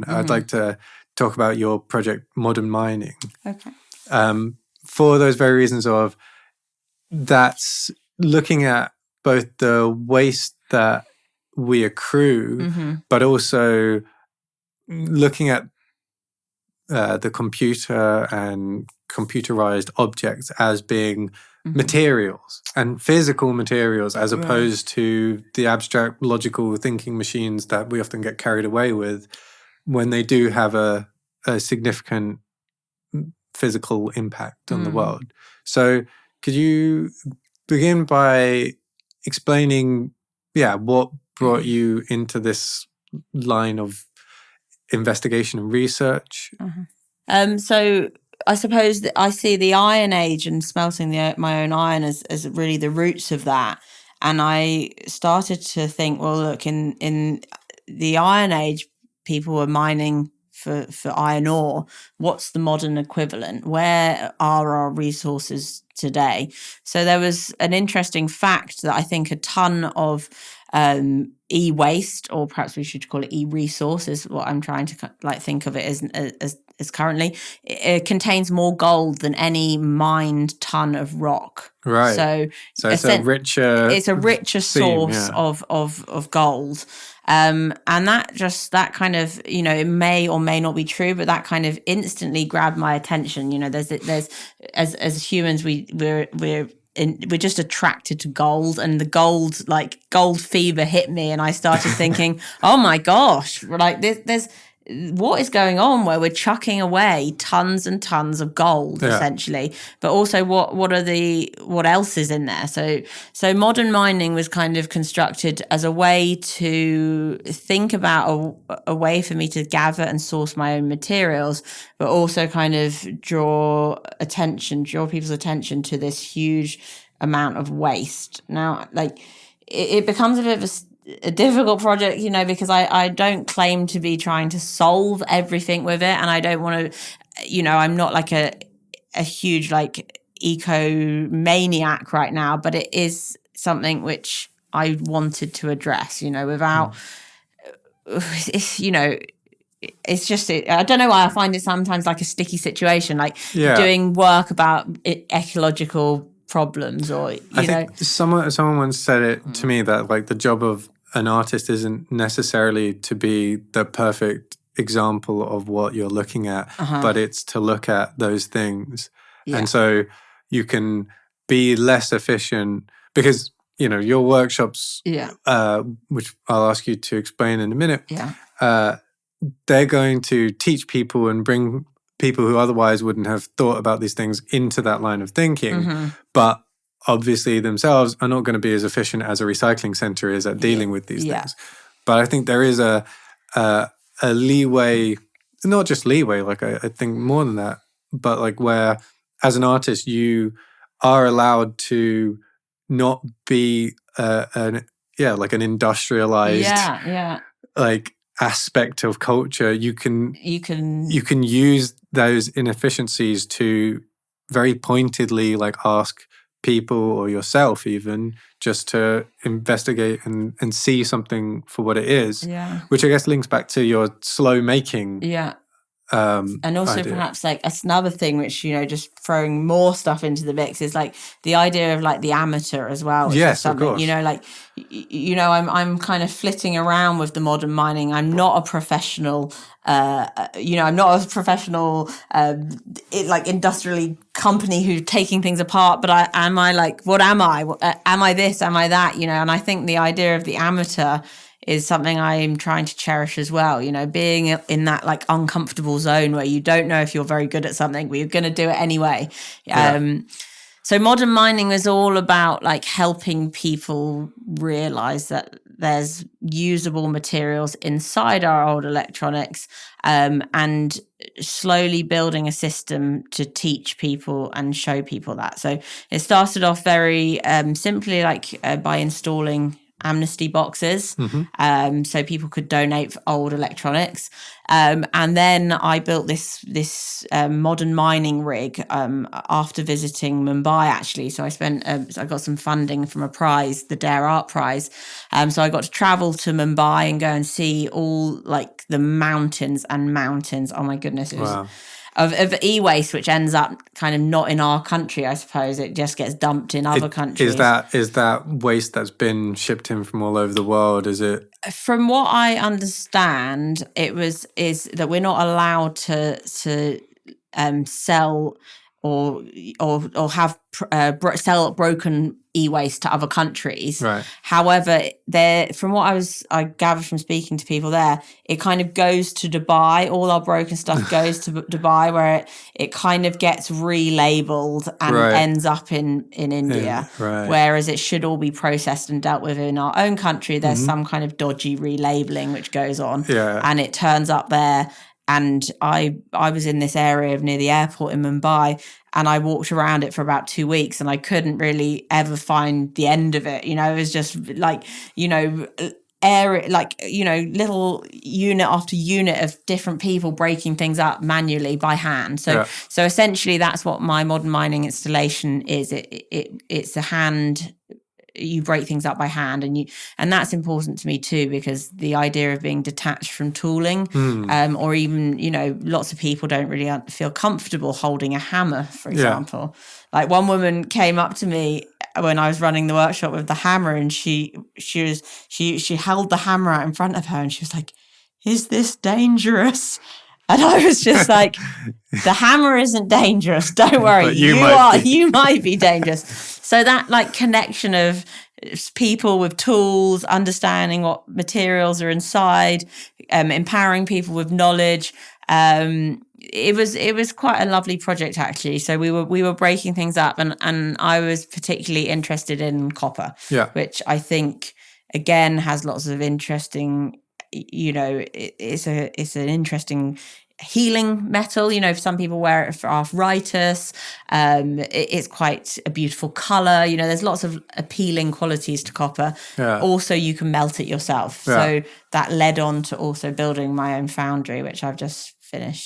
I'd like to talk about your project, Modern Mining. Okay. For those very reasons of that's looking at both the waste that we accrue, but also looking at the computer and computerized objects as being materials and physical materials, as opposed to the abstract logical thinking machines that we often get carried away with when they do have a significant physical impact on the world. So could you begin by explaining, what brought you into this line of investigation and research? So I suppose that I see the Iron Age and smelting my own iron as really the roots of that. And I started to think, well, look, in the Iron Age, people were mining for iron ore. What's the modern equivalent? Where are our resources today? So there was an interesting fact that I think a ton of e-waste, or perhaps we should call it e-resource, is what I'm trying to think of it as currently. It contains more gold than any mined ton of rock. Right. So it's a richer theme, source of gold. And that kind of, it may or may not be true, but that kind of instantly grabbed my attention. There's as humans, we're just attracted to gold, and the gold fever hit me, and I started thinking, oh my gosh, there's what is going on where we're chucking away tons and tons of gold, essentially, but also what else is in there? So modern mining was kind of constructed as a way to think about a way for me to gather and source my own materials, but also kind of draw people's attention to this huge amount of waste. Now, it becomes a bit of a difficult project, because I don't claim to be trying to solve everything with it, and I don't want to, I'm not like a huge eco maniac right now, but it is something which I wanted to address, without, it's just, I don't know why I find it sometimes like a sticky situation, doing work about ecological problems, or I think someone once said it to me that the job of an artist isn't necessarily to be the perfect example of what you're looking at, but it's to look at those things. And so you can be less efficient because, your workshops, which I'll ask you to explain in a minute, they're going to teach people and bring people who otherwise wouldn't have thought about these things into that line of thinking. But obviously themselves are not going to be as efficient as a recycling center is at dealing with these things. But I think there is a leeway, not just leeway, I think more than that, but where as an artist you are allowed to not be an industrialized aspect of culture. You can use those inefficiencies to very pointedly ask people or yourself even just to investigate and see something for what it is, which I guess links back to your slow making and also idea. Perhaps another thing which just throwing more stuff into the mix is the idea of the amateur as well, which is something, of course. I'm kind of flitting around with the modern mining. I'm not a professional I'm not a professional industrially company who's taking things apart, but what am I? Am I this? Am I that? And I think the idea of the amateur is something I'm trying to cherish as well. Being in that uncomfortable zone where you don't know if you're very good at something, but you're going to do it anyway. So modern mining is all about helping people realize that there's usable materials inside our old electronics, and slowly building a system to teach people and show people that. So it started off very simply by installing amnesty boxes, so people could donate for old electronics. And then I built this modern mining rig after visiting Mumbai, actually. So I got some funding from a prize, the Dare Art Prize. So I got to travel to Mumbai and go and see all like the mountains and mountains. Oh my goodness, it was of e-waste, which ends up kind of not in our country, I suppose. It just gets dumped in other countries. Is that waste that's been shipped in from all over the world? Is it? From what I understand, is that we're not allowed to sell or have sell broken e-waste to other countries. Right. However, from what I gathered from speaking to people there, it kind of goes to Dubai. All our broken stuff goes to Dubai, where it kind of gets relabeled and ends up in India. Whereas it should all be processed and dealt with in our own country. There's some kind of dodgy relabeling which goes on, and it turns up there. And I was in this area near the airport in Mumbai, and I walked around it for about 2 weeks, and I couldn't really ever find the end of it. It was just like, area, like, little unit after unit of different people breaking things up manually by hand. So essentially that's what my modern mining installation is. It's a hand. You break things up by hand, and that's important to me too, because the idea of being detached from tooling, or even, lots of people don't really feel comfortable holding a hammer, for example. Like one woman came up to me when I was running the workshop with the hammer, and she held the hammer out in front of her, and she was like, "Is this dangerous?" And I was just like, the hammer isn't dangerous. Don't worry. You might be dangerous. So that like connection of people with tools, understanding what materials are inside, empowering people with knowledge. It was quite a lovely project, actually. So we were breaking things up, and I was particularly interested in copper, which I think again has lots of interesting. It's an interesting healing metal. Some people wear it for arthritis. It's quite a beautiful color. There's lots of appealing qualities to copper. Also, you can melt it yourself. So that led on to also building my own foundry, which I've just finished.